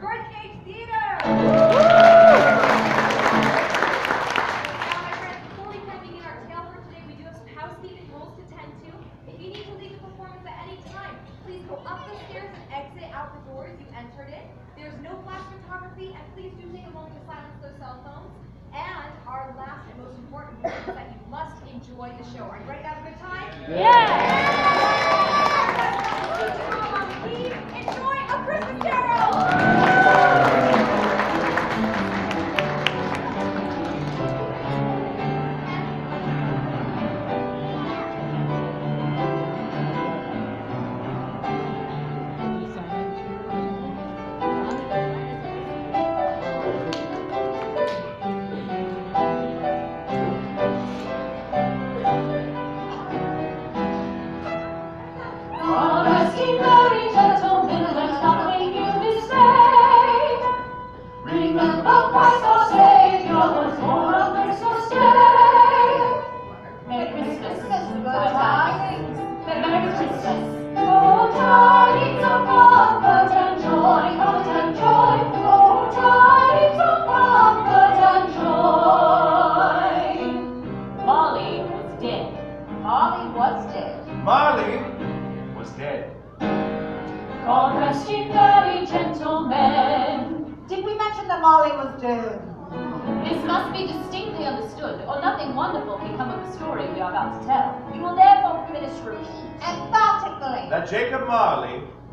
Birdcage Theater! Now, my friends, before we kind of begin our tale for today, we do have some housekeeping rules to tend to. If you need to leave the performance at any time, please go up the stairs and exit out the doors you entered in. There's no flash photography, and please do take a moment to silence those cell phones. And our last and most important rule is that you must enjoy the show. Are you ready to have a good time? Yeah! Please enjoy A Christmas Carol!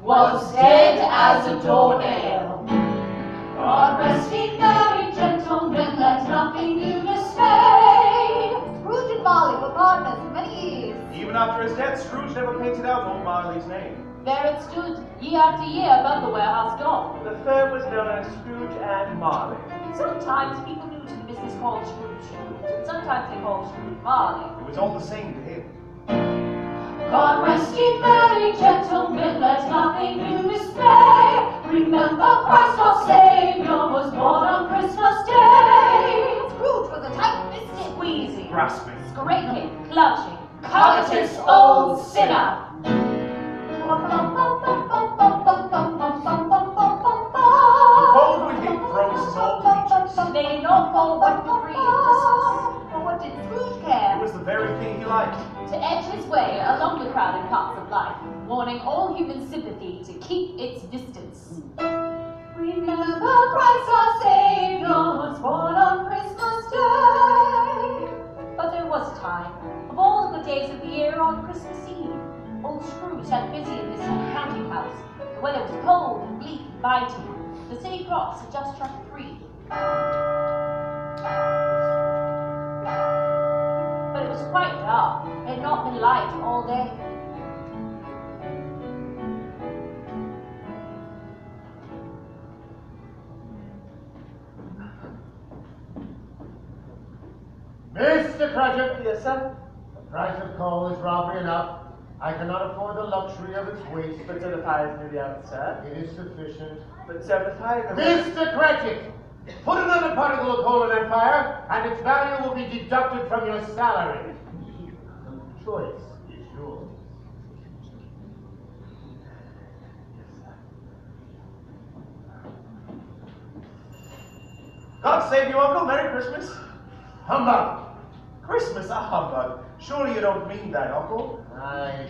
Was dead as a doornail. God rest ye merry gentlemen, let nothing you dismay. Scrooge and Marley were partners for many years. Even after his death, Scrooge never painted out old Marley's name. There it stood, year after year, above the warehouse door. The firm was known as Scrooge and Marley. Sometimes people new to the business called Scrooge, and sometimes they called Scrooge Marley. It was all the same to him. God rest ye merry gentlemen, let nothing you dismay. Remember Christ our Savior was born on Christmas Day. Scrooge was a tight-fisted, squeezing, grasping, scraping, clutching, covetous old sinner. Cold with him froze his old features. They not know what to breathe Christmas. But what did Scrooge care? It was the very thing he liked. To edge his way along the crowded paths of life, warning all human sympathy to keep its distance. Remember Christ our Savior was born on Christmas Day. But there was time. Of all the days of the year on Christmas Eve, old Scrooge sat busy in his counting house. The weather was cold and bleak and biting. The city crops had just struck 3. But it was quite dark. It had not been light all day. Mr. Cratchit! Yes, sir? The price of coal is robbery enough. I cannot afford the luxury of its waste. But sir, the fire is nearly out, sir. It is sufficient. But sir, the fire... Mr. Cratchit! Put another particle of coal in that fire, and its value will be deducted from your salary. The choice is yours. God save you, Uncle. Merry Christmas. Humbug! Christmas, a humbug. Surely you don't mean that, Uncle. Aye,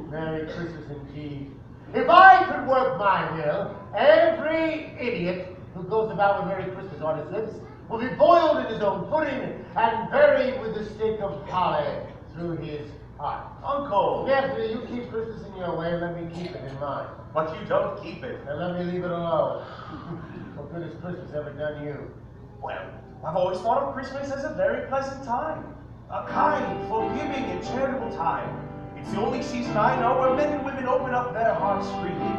Merry Christmas indeed. If I could work my will, every idiot who goes about with Merry Christmas on his lips will be boiled in his own pudding and buried with a stick of holly through his heart. Uncle! Yes, you keep Christmas in your way and let me keep it in mine. But you don't keep it. And let me leave it alone. What good has Christmas ever done you? Well, I've always thought of Christmas as a very pleasant time. A kind, forgiving, and charitable time. It's the only season I know where men and women open up their hearts freely.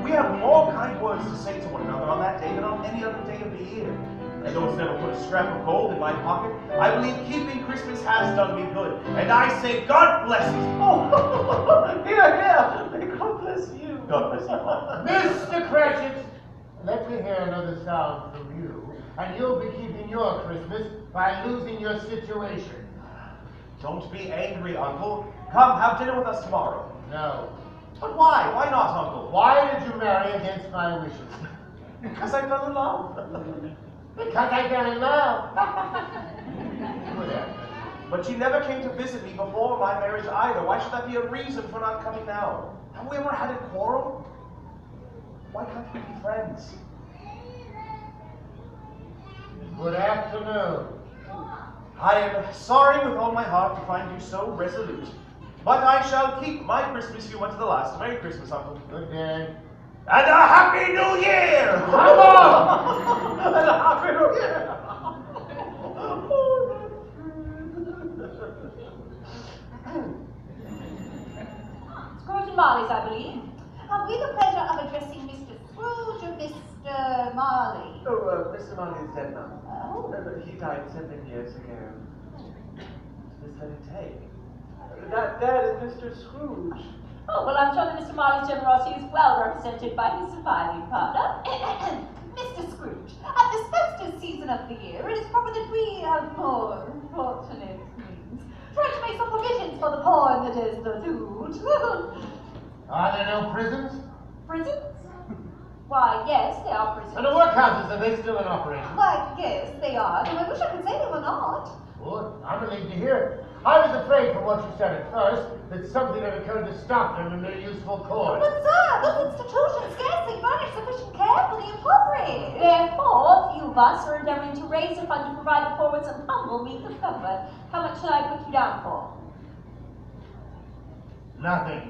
We have more kind words to say to one another on that day than on any other day of the year. And though it's never put a scrap of gold in my pocket, I believe keeping Christmas has done me good. And I say, God bless it. Oh, here. May God bless you. God bless you. Mr. Cratchit, let me hear another sound from you, and you'll be keeping your Christmas by losing your situation. Don't be angry, Uncle. Come, have dinner with us tomorrow. No. But why? Why not, Uncle? Why did you marry against my wishes? Because I fell in love. Because I fell in love. Whatever. But she never came to visit me before my marriage either. Why should that be a reason for not coming now? Have we ever had a quarrel? Why can't we be friends? Good afternoon. I am sorry with all my heart to find you so resolute. But I shall keep my Christmas humor to the last. Merry Christmas, Uncle. Good day. And a Happy New Year! Come on! And a Happy New Year! Scrooge and Marley's, I believe. Have we the pleasure of addressing Mr. Scrooge or Mr. Marley? Oh, Mr. Marley is dead now. Oh. He died 7 years ago. Miss Letty Take. That is Mr. Scrooge. Oh, well, I'm sure that Mr. Marley's generosity is well represented by his surviving partner. Mr. Scrooge, at this festive season of the year, it is proper that we have more fortunate means. Try to make some provisions for the poor and the destitute. Are there no prisons? Prisons? Why, yes, they are prisons. And the workhouses, are they still in operation? Why, yes, they are, though I wish I could say they were not. Good. I'm relieved to hear it. I was afraid from what you said at first that something had occurred to stop them in their useful course. But sir, those institutions scarcely furnish sufficient care for the impoverished. Therefore, a few of us are endeavoring to raise a fund to provide the poor with some humble means of comfort. How much should I put you down for? Nothing.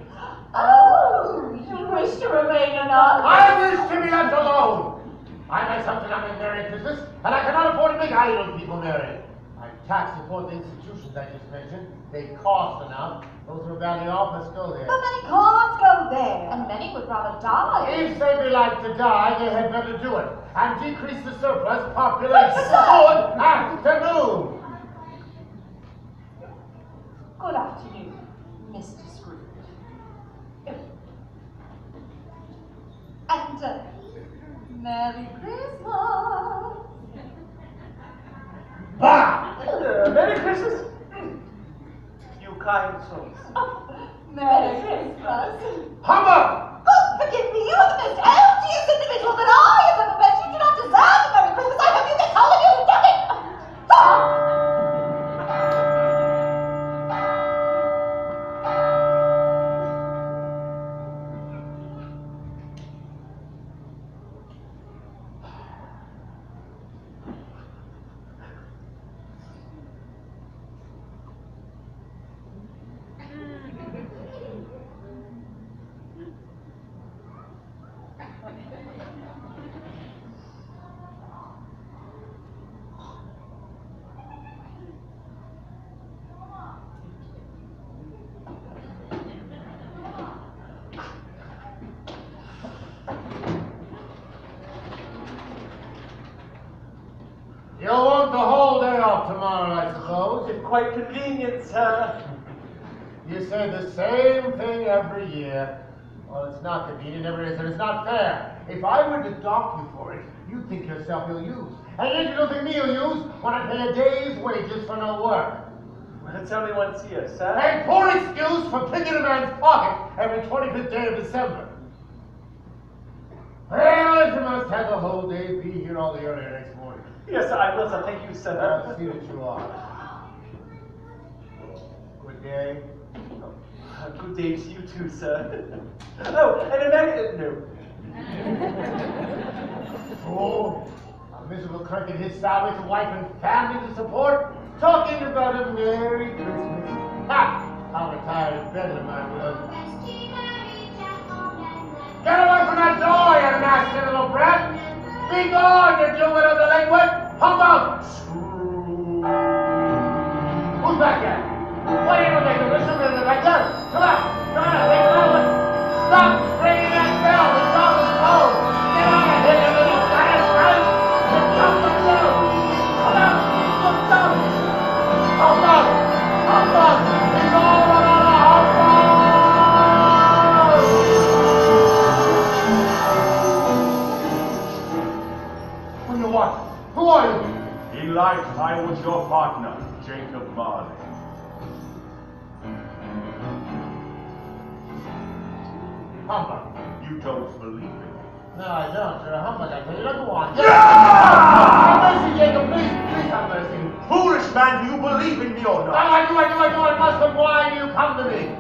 Oh, you wish to remain anonymous? I wish to be left alone. I myself cannot make Merry Christmas, and I cannot afford to make idle people merry. I tax support the institutions I just mentioned. They cost enough. Those who are badly off must go there. But many can't go there. And many would rather die. If they be like to die, they had better do it and decrease the surplus population. But, sir- Good afternoon. Good afternoon, Mr. Scrooge. And Merry Christmas. Bah! Merry Christmas! You kind souls. Merry Christmas. Humbug! God forgive me, you are the most odious individual that I have ever met. You do not deserve a Merry Christmas. I hope you get hold of you and duck it. You'll want the whole day off tomorrow, I suppose. It's quite convenient, sir. You say the same thing every year. Well, it's not convenient, never is, and it's not fair. If I were to dock you for it, you'd think yourself ill-used. And yet you don't think me ill-used when I pay a day's wages for no work. Well, it's only once a year, sir. And poor excuse for picking a man's pocket every 25th day of December. Well, if you must have the whole day, be here all the earlier next morning. Yes, sir, I will, sir. Thank you, sir. I'll see that you are. Good day. Good day to you too, sir. Oh, and a Merry... no. Oh, a miserable clerk and his salary to wife and family to support, talking about a Merry Christmas. Ha! How retired in Bedlam I was. Get away from that door, you nasty little brat! Be gone, you jewel of the languid! Humbug! Who's back there? What are you doing, Mr. Bishop? Back there? Come on! Come on! Take a moment! Stop ringing that bell! The dog is cold! Get out of here, you little bastard! Get off the show! Come on! Look down! Humbug! Humbug! It's all about a humbug! Who you want? Who are you? Elijah, I was your partner, Jacob Marley. Humbug. You don't believe it. No, I don't. You're a humbug, I tell you. Now go on. Yeah! Have mercy, Jacob, please. Please have mercy. Foolish man, do you believe in me or No, not? I do, I must, but why do you come to me?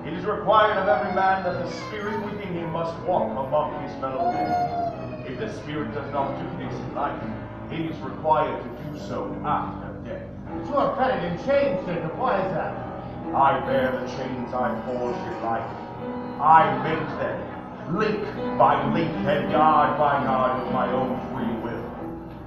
It is required of every man that the spirit within him must walk among his fellow men. If the spirit does not do this in life, it is required to do so after death. But you are fettered in chains, Jacob. Why is that? I bear the chains I forged in life. I made them, link by link and yard by yard of my own free will.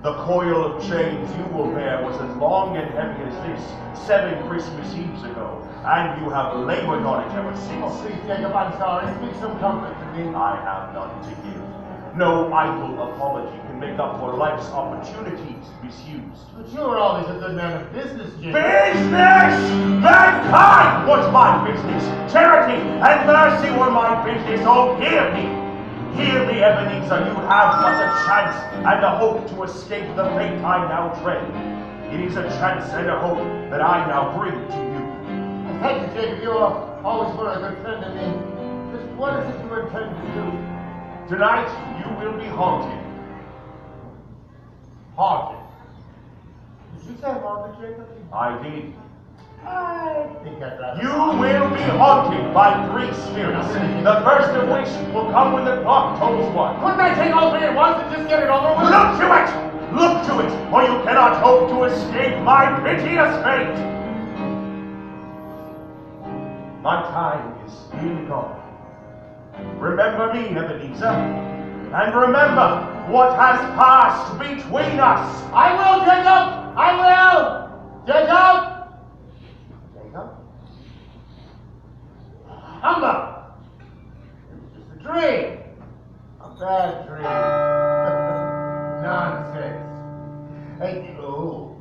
The coil of chains you will bear was as long and heavy as this 7 Christmas Eves ago, and you have labored on it ever Oh, since. please, Jacob, I'm sorry. Speak some comfort to me. I have none to give. No idle apology can make up for life's opportunities misused. But you were always a good man of business, Jacob. Business! Mankind was my business. Charity and mercy were my business. Oh, hear me. Hear me, Ebenezer. You have but a chance and a hope to escape the fate I now dread. It is a chance and a hope that I now bring to you. Thank you, Jacob. You are always been a good friend to me. Just what is it you intend to do? Tonight, you will be haunted. Haunted. Did you say haunted, Jacob? I did. I think I'd rather. You will be haunted by 3 spirits. The first of which will come when the clock tolls 1. Couldn't I take all 3 at once and just get it over with? Look to it! Look to it, or you cannot hope to escape my piteous fate! My time is nearly gone. Remember me, Ebenezer, and remember what has passed between us. I will, Jacob! I will! Jacob! Jacob? Humbug! It was just a dream. A bad dream. Nonsense. Hey, oh.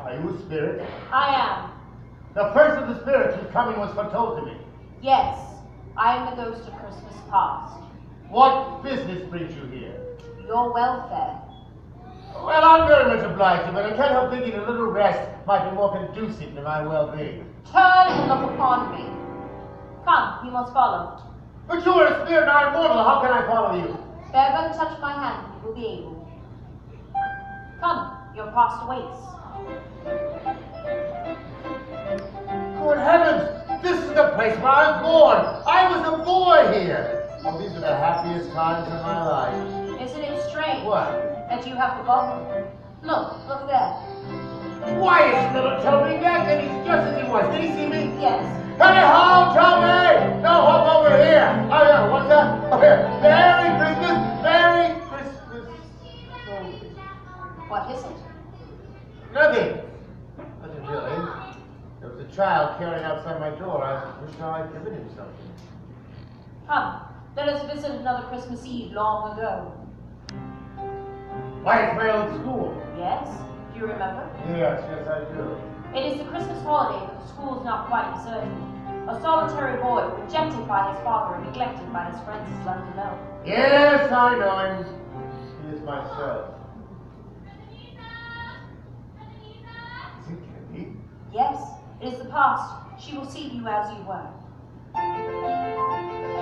Are you a spirit? I am. The first of the spirits whose coming was foretold to me. Yes, I am the ghost of Christmas past. What business brings you here? Your welfare. Well, I'm very much obliged to you, but I can't help thinking a little rest might be more conducive to my well-being. Turn and look upon me. Come, you must follow. But you are a spirit and I am mortal. How can I follow you? Bear but touch my hand, and you will be able. Come, your past awaits. Good heavens! This is the place where I was born! I was a boy here! Oh, these are the happiest times of my life. Isn't it strange? What? That you have forgotten? Look there. Why is little Toby back? And he's just as he was. Did he see me? Yes. Hey ho, Toby! No, hop over here! Oh, yeah, what's that? Oh, here. Merry Christmas! Merry Christmas! Toby. What is it? Nothing. Nothing really. There was a child carried outside my door. I wish I'd given him something. Come, let us visit another Christmas Eve long ago. Why, it's my old school. Yes? Do you remember? Yes, I do. It is the Christmas holiday, but the school is not quite deserted. A solitary boy, rejected by his father and neglected by his friends, is left alone. Yes, I know him. He is myself. Is it Kenny? Yes, it is the past. She will see you as you were.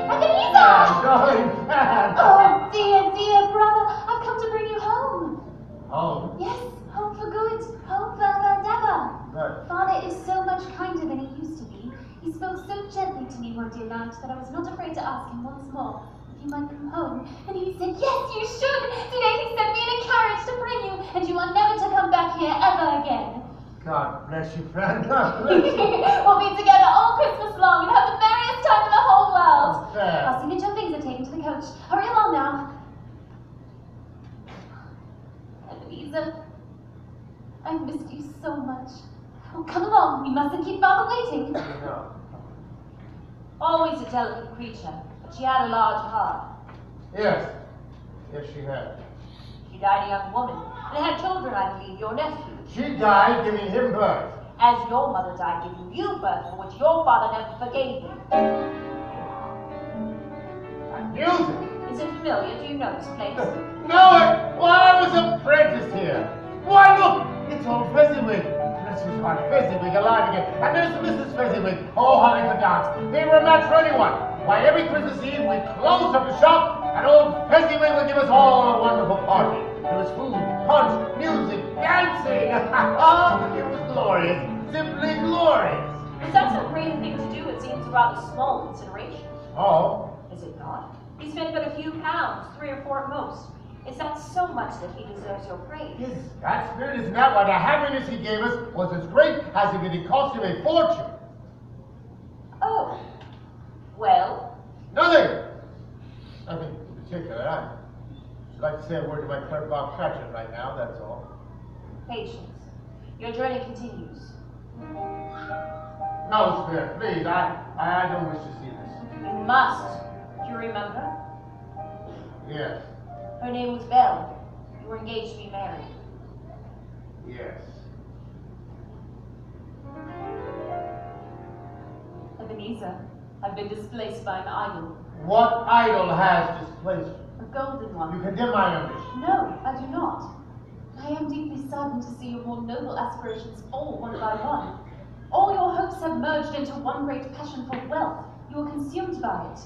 Ebenezer! Going fast. Oh, dear brother, I've come to bring you home. Home? Yes, home for good, home forever and ever. But Father is so much kinder than he used to be. He spoke so gently to me one dear night that I was not afraid to ask him once more if you might come home. And he said, yes, you should. Today he sent me in a carriage to bring you, and you are never to come back here ever again. God bless you, friend. God bless you. We'll be together all Christmas long and have the merriest time in the whole world. Oh, fair. I'll see that your things are taken to the coach. Hurry along now. Ebenezer, I've missed you so much. Oh, come along. We mustn't keep Father waiting. No. Always a delicate creature, but she had a large heart. Yes. Yes, she had. She died a young woman, and had children, I believe, your nephew. She died giving him birth. As your mother died giving you birth, for which your father never forgave you. Music. Is it familiar? Do you know this place? Know it? Well, I was apprenticed here. Why, look, it's old Fezziwig. Bless his heart, Fezziwig alive again. And there's Mrs. Fezziwig. Oh, how they could dance. They were a match for anyone. Why, every Christmas Eve we close up the shop and old Fezziwig will give us all a wonderful party. There was food, punch, music, dancing. Oh, it was glorious, simply glorious. If that's so great a thing to do, it seems a rather small consideration. Oh? Is it not? He spent but a few pounds, 3 or 4 at most. Is that so much that he deserves your praise? Yes, that spirit is not why the happiness he gave us was as great as if it had cost him a fortune. Oh. Well? Nothing in particular. I should like to say a word to my clever Bob Cratchit right now, that's all. Patience. Your journey continues. No, Spirit, please, I don't wish to see this. You must. Do you remember? Yes. Her name was Belle. You were engaged to be married. Yes. Ebenezer, I've been displaced by an idol. What idol has displaced you? A golden one. You condemn my ambition. No, I do not. I am deeply saddened to see your more noble aspirations fall one by one. All your hopes have merged into one great passion for wealth. You are consumed by it.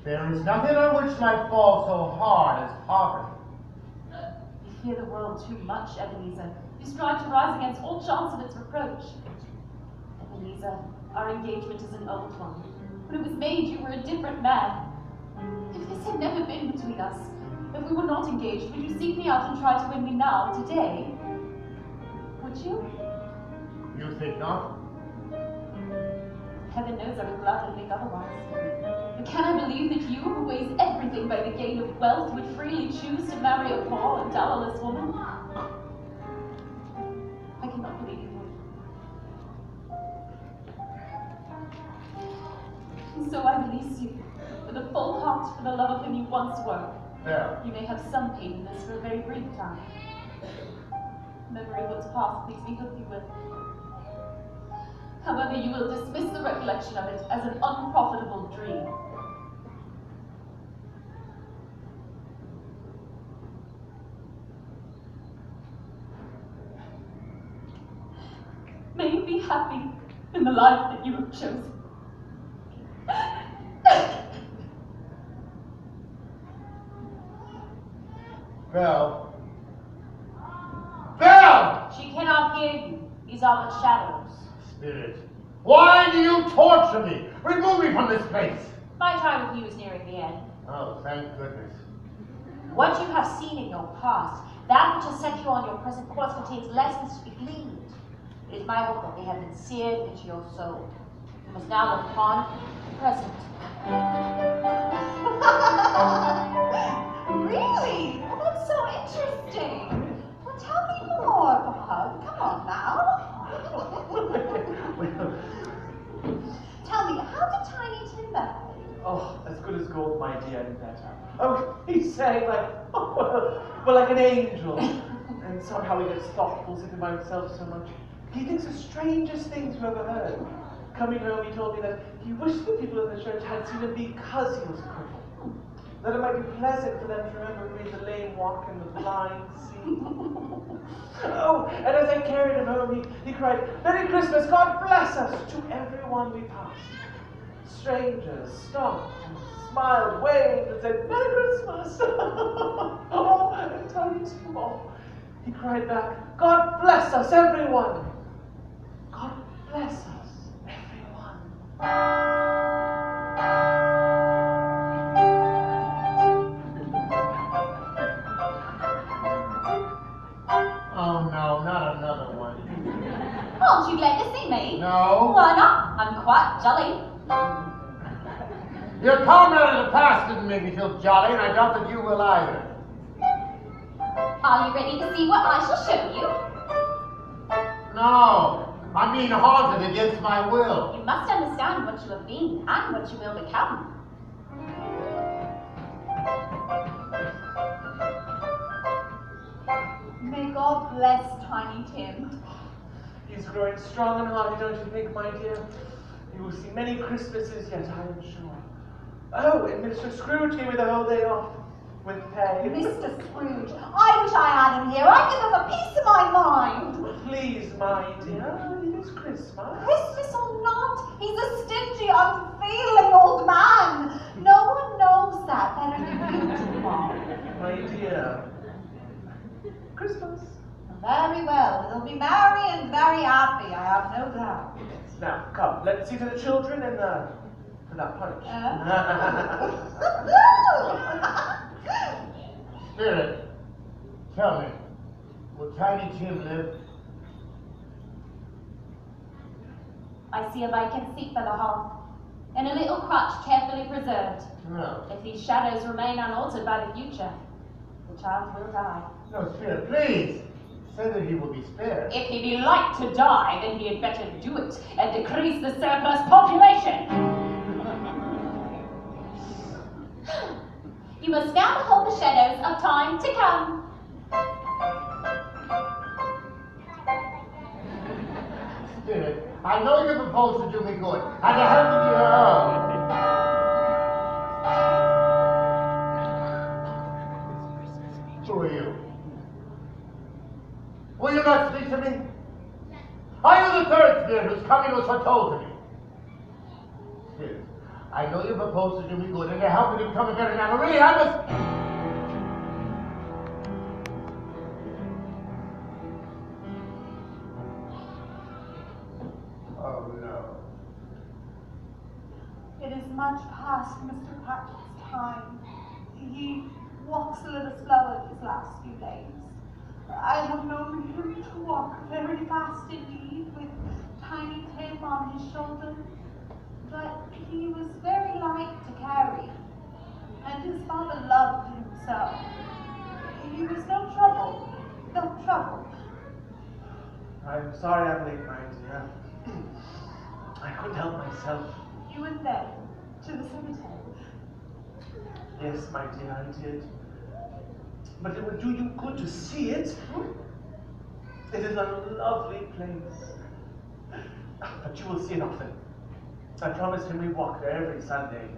There is nothing on which might fall so hard as poverty. You fear the world too much, Ebenezer. You strive to rise against all chance of its reproach. Ebenezer, our engagement is an old one. When it was made, you were a different man. If this had never been between us, if we were not engaged, would you seek me out and try to win me now, today? Would you? You think not? Heaven knows I would gladly think otherwise. But can I believe that you, who weighs everything by the gain of wealth, would freely choose to marry a poor and dowerless woman? I cannot believe you would. And so I release you, with a full heart for the love of him you once were. There. You may have some pain in this for a very brief time. Memory of what's past makes me hope you will. However, you will dismiss the recollection of it as an unprofitable dream. May you be happy in the life that you have chosen. Belle. Belle! She cannot hear you. These are but shadows. Spirit, why do you torture me? Remove me from this place. My time with you is nearing the end. Oh, thank goodness. What you have seen in your past, that which has set you on your present course, contains lessons to be gleaned. It is my hope that they have been seared into your soul. You must now look upon the present. Really? Well, that's so interesting. Well, tell me more, Bob. Come on now. Tell me, how did Tiny Tim behave? Oh, as good as gold, my dear, and better. Oh, he sang like, well, like an angel. And somehow he gets thoughtful sitting by himself so much. He thinks the strangest things you ever heard. Coming home, he told me that he wished the people in the church had seen him because he was a cripple. That it might be pleasant for them to remember me the lame walk and the blind see. Oh, and as I carried him home, he cried, "Merry Christmas, God bless us," to everyone we passed. Strangers stopped and smiled, waved, and said, "Merry Christmas." Oh, and Tiny Tim, he cried back, "God bless us, everyone. God bless us, everyone." Oh no, not another one. Aren't you glad to see me? No. Why not? I'm quite jolly. Your comrade of the past didn't make me feel jolly, and I doubt that you will either. Are you ready to see what I shall show you? No, I mean haunted against my will. You must understand what you have been and what you will become. May God bless Tiny Tim. He's growing strong and hearty, don't you think, my dear? You will see many Christmases yet, I am sure. Oh, and Mr. Scrooge gave me the whole day off with pay. Mr. Scrooge, I wish I had him here. I'd give him a piece of my mind. Please, my dear, you It's Christmas. Christmas or not, he's a stingy, unfeeling old man. No one knows that better than you do, Mom. My dear. Christmas. Very well. He'll be merry and very happy, I have no doubt. Now, come, let's see to the children and for that punch. Spirit, tell me, will Tiny Tim live? I see a vacant seat by the hearth, and a little crutch carefully preserved. No. If these shadows remain unaltered by the future, the child will die. No, Spirit, please. Say that he will be spared. If he be like to die, then he had better do it and decrease the surplus population. You must now behold the shadows of time to come. Spirit, I know you propose to do me good, and to help me to your own. Who are you? Will you not speak to me? Are you the third spirit whose coming was foretold to me? Spirit, I know you propose to do me good and to help me to become a better man. But really, I must... Oh, no. It is much past Mr. Patch's time. He walks a little slower these last few days. I have known him to walk very fast indeed, with Tiny Tim on his shoulder. But he was very light to carry, and his father loved him so. He was no trouble, no trouble. I'm sorry I'm late, my dear. I couldn't help myself. You went then to the cemetery. Yes, my dear, I did. But it would do you good to see it. It is a lovely place. But you will see it often. I promised him we'd walk there every Sunday.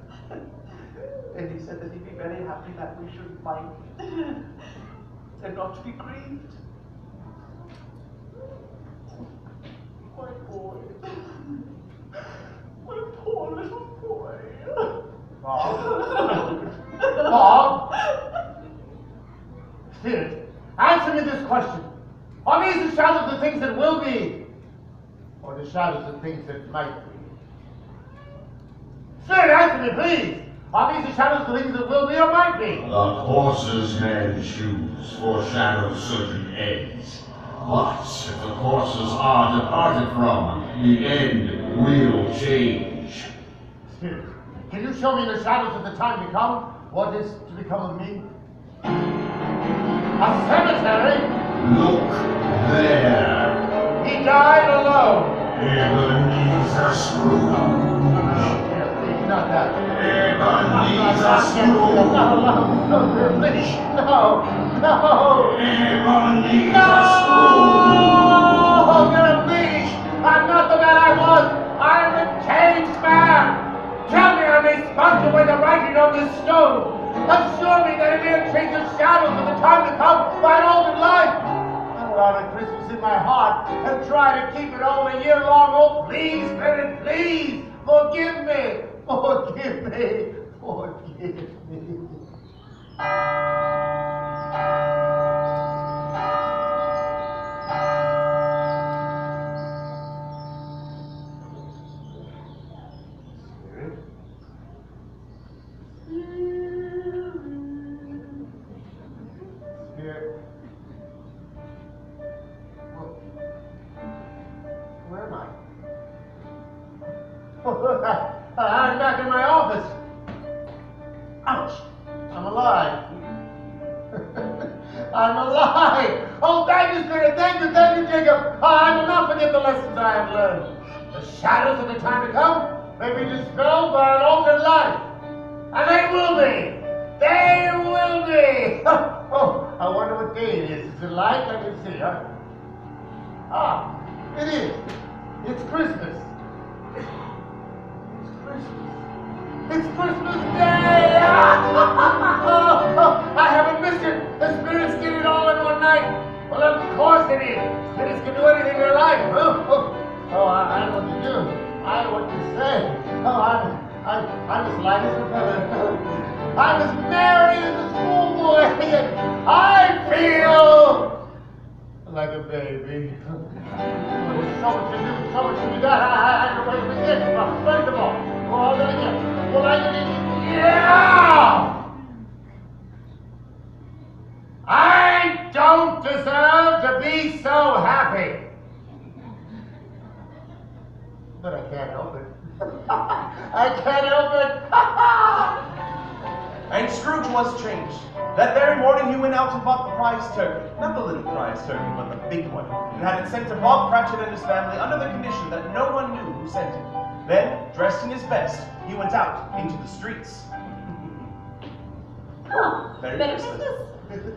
And he said that he'd be very happy that we should fight and not to be grieved. My boy. My poor little boy. Bob? Bob? Spirit, answer me this question. Are these the shadows of things that will be, or the shadows of things that might be? Spirit, answer me, please. Are these the shadows of things that will be or might be? The courser's men choose foreshadow certain ends. But if the courses are departed from, the end will change. Spirit, can you show me in the shadows of the time to come what is to become of me? A cemetery? Look there. He died alone. Ebenezer Scrooge. Please, not that. Ebenezer Scrooge. No, please, no, no. Ebenezer Oh, please, I'm not the man I was. I'm a changed man. Tell me I may smudge away the writing on this stone. Assure me that it may change the shadows of the time to come by an altered life. I will honor Christmas in my heart and try to keep it all a year long. Oh, please, Spirit, please, forgive me. Forgive me. Forgive me. Where am I? I'm back in my office. Ouch! I'm alive. I'm alive. Oh, thank you, Spirit. Thank you, Jacob. I will not forget the lessons I have learned. The shadows of the time to come may be dispelled by an altered life. And they will be. They will be. Oh, I wonder what day it is. Is it light? Let me see, huh? Ah, it is. It's Christmas. It's Christmas. It's Christmas Day! I haven't missed it. The spirits get it all in one night. Well, of course it is. Spirits can do anything they like. like a baby. There's so much to do, so much to do. I wait for this. First of all, well, yeah! I don't deserve to be so happy. But I can't help it. I can't help it. And Scrooge was changed. That very morning he went out and bought the prize turkey. Not the little prize turkey, but the big one. And had it sent to Bob Cratchit and his family under the condition that no one knew who sent it. Then, dressed in his best, he went out into the streets. Huh. Merry Merry Christmas. Christmas.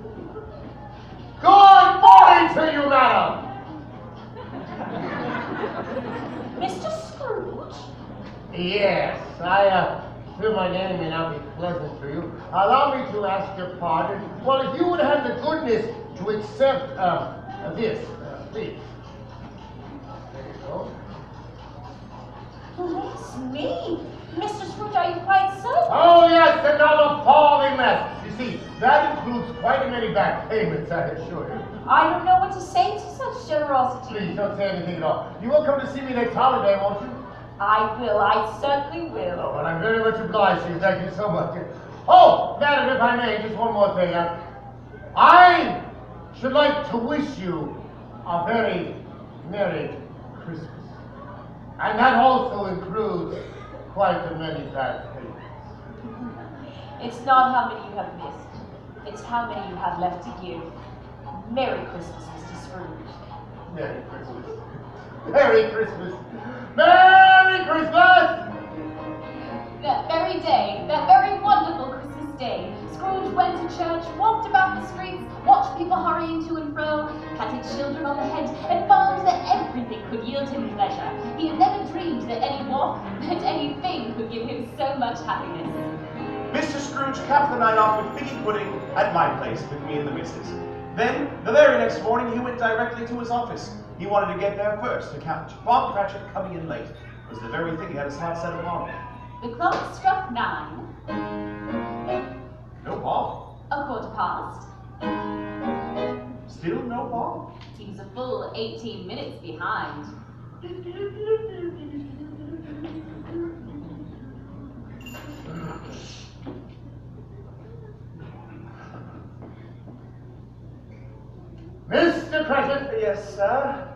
Good morning to you, madam. Mr. Scrooge? Yes, I feel my name may not be pleasant to you. Allow me to ask your pardon. Well, if you would have the goodness to accept this, please. There you go. Bless me. Mr. Scrooge, are you quite certain? Oh, yes, another falling mess. You see, that includes quite many back payments, I assure you. I don't know what to say to such generosity. Please don't say anything at all. You will come to see me next holiday, won't you? I will. I certainly will. Oh, well, I'm very much obliged to you. Thank you so much. Oh, madam, if I may, just one more thing. I should like to wish you a very Merry Christmas. And that also includes quite a many bad payments. It's not how many you have missed. It's how many you have left to give. Merry Christmas, Mr. Scrooge. Merry Christmas. Merry Christmas. Merry Christmas! That very day, that very wonderful Christmas day, Scrooge went to church, walked about the streets, watched people hurrying to and fro, patted children on the head, and found that everything could yield him pleasure. He had never dreamed that any walk, that anything could give him so much happiness. Mr. Scrooge capped the night off with figgy pudding at my place with me and the missus. Then, the very next morning, he went directly to his office. He wanted to get there first to catch Bob Cratchit coming in late. It was the very thing he had his heart set upon. The clock struck 9, No Bob. a quarter past. Still no Bob. He was a full 18 minutes behind. Mr. Cratchit! Yes, sir.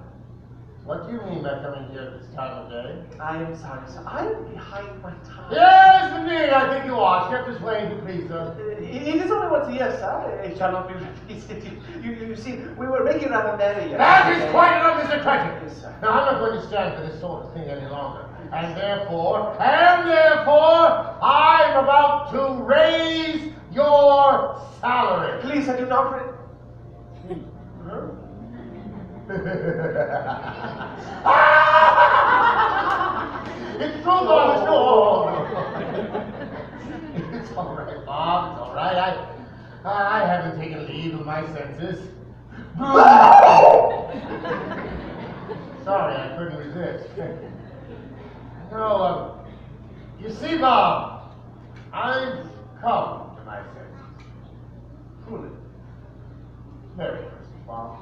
What do you mean by coming here at this time of day? I am sorry, sir. I'm behind my time. Yes, indeed, I think you are. Step this way, if you please, sir. It is only once a year, sir. It shall not be repeated. You see, we were making rather merry. That is quite enough, Mr. Cratchit. Yes, sir. Now, I'm not going to stand for this sort of thing any longer. And therefore, I'm about to raise your salary. Please, I do not. It's true, Bob. It's true. It's all right, Bob. It's all right. I haven't taken leave of my senses. Sorry, I couldn't resist. No, you see, Bob, I've come to my senses. Truly. Merry Christmas, Bob.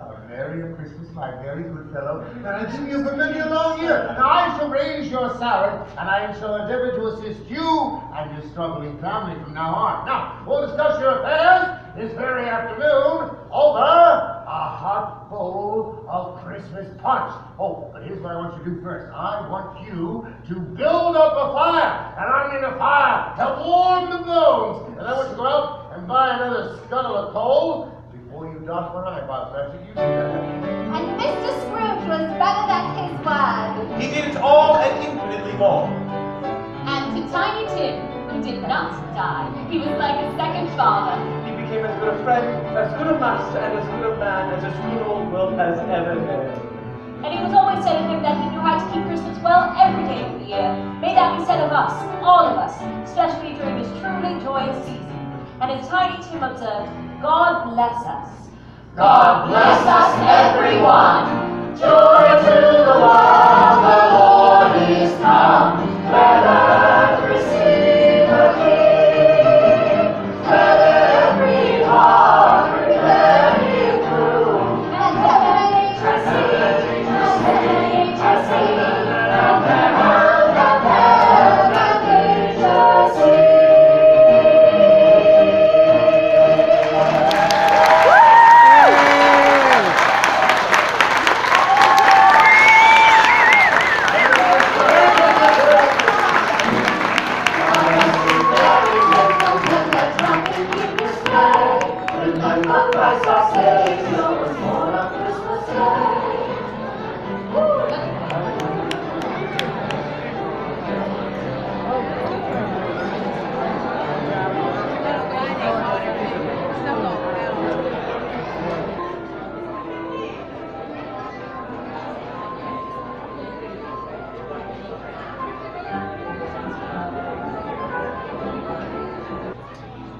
A Merry Christmas, my very good fellow, and I give you for many a long year. Now I shall raise your salary, and I shall endeavor to assist you and your struggling family from now on. Now, we'll discuss your affairs this very afternoon over a hot bowl of Christmas punch. Oh, but here's what I want you to do first. I want you to build up a fire, and I mean a fire to warm the bones. And I want you to go out and buy another scuttle of coal before you dot one eye, Bob Cratchit. You do that. And Mr. Scrooge was better than his word. He did it all and infinitely more. And to Tiny Tim, who did not die, he was like a second father. He became as good a friend, as good a master, and as good a man as this good old world has ever known. And it was always said of him that he knew how to keep Christmas well every day of the year. May that be said of us, all of us, especially during this truly joyous season. And as Tiny Tim observed, God bless us. God bless us, everyone. Joy to the world.